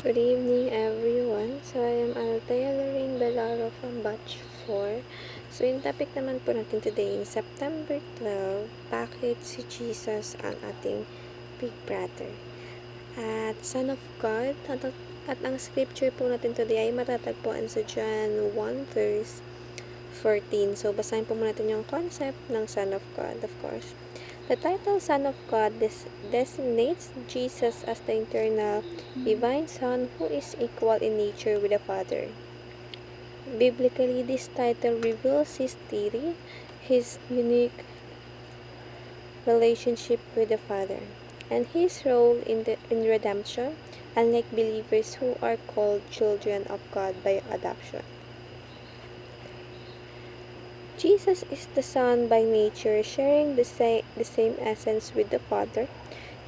Good evening, everyone. So, I am Althea Lorraine Belaro from Batch 4. So, yung topic naman po natin today is September 12, bakit si Jesus ang ating Big Brother? At Son of God, at ang scripture po natin today ay matatagpuan sa John 1 verse 14. So, basahin po muna natin yung concept ng Son of God, of course. The title Son of God designates Jesus as the eternal divine Son who is equal in nature with the Father. Biblically, this title reveals his deity, his unique relationship with the Father, and his role in redemption, unlike believers who are called children of God by adoption. Jesus is the Son by nature, sharing the same essence with the Father.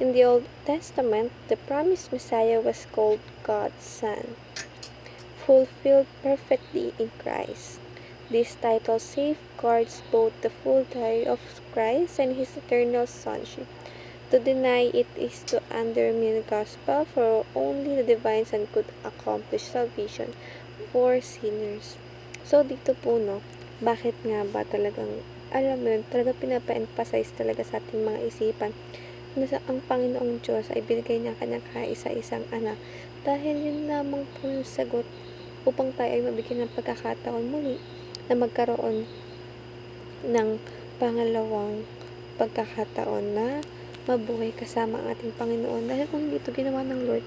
In the Old Testament, the promised Messiah was called God's Son, fulfilled perfectly in Christ. This title safeguards both the full deity of Christ and his eternal sonship. To deny it is to undermine the gospel, for only the divine Son could accomplish salvation for sinners. So, dito po, no, bakit nga ba talagang, alam mo yun, talaga pinapa-emphasize talaga sa ating mga isipan na ang Panginoong Diyos ay binigay niya kanyang kaisa-isang anak dahil yun lamang po yung sagot upang tayo ay mabigyan ng pagkakataon muli na magkaroon ng pangalawang pagkakataon na mabuhay kasama ang ating Panginoon. Dahil kung hindi ito ginawa ng Lord,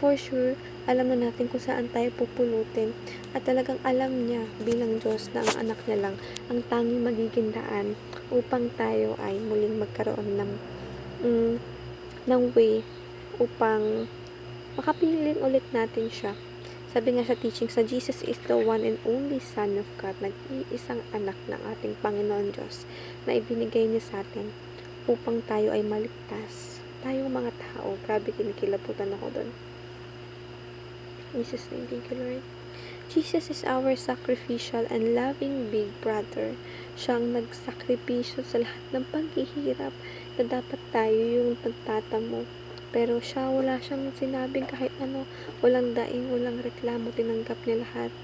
for sure, alam na natin kung saan tayo pupulutin. At talagang alam niya bilang Diyos na ang anak niya lang ang tanging magiging daan upang tayo ay muling magkaroon ng way upang makapiling ulit natin siya. Sabi nga sa teachings na Jesus is the one and only Son of God, nag-iisang anak ng ating Panginoon Diyos na ibinigay niya sa atin upang tayo ay maligtas. Tayong mga tao, grabe kinikilabutan ako doon. Jesus name, thank you Lord. Jesus is our sacrificial and loving big brother. Siyang nagsakripisyo sa lahat ng paghihirap na dapat tayo yung nagtatamo. Pero siya, wala siyang sinabing kahit ano, walang daing, walang reklamo, tinanggap niya lahat.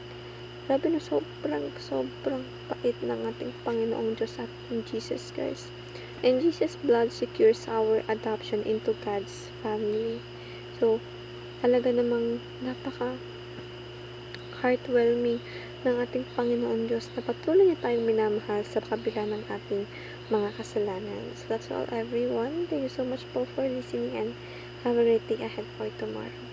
Grabe na sobrang pait ng ating Panginoong Diyos at Jesus Christ. And Jesus' blood secures our adoption into God's family. So, talaga namang napaka heartwarming ng ating Panginoon Diyos na patuloy niya tayong minamahal sa kabila ng ating mga kasalanan. So that's all everyone. Thank you so much po for listening and have a great day ahead for tomorrow.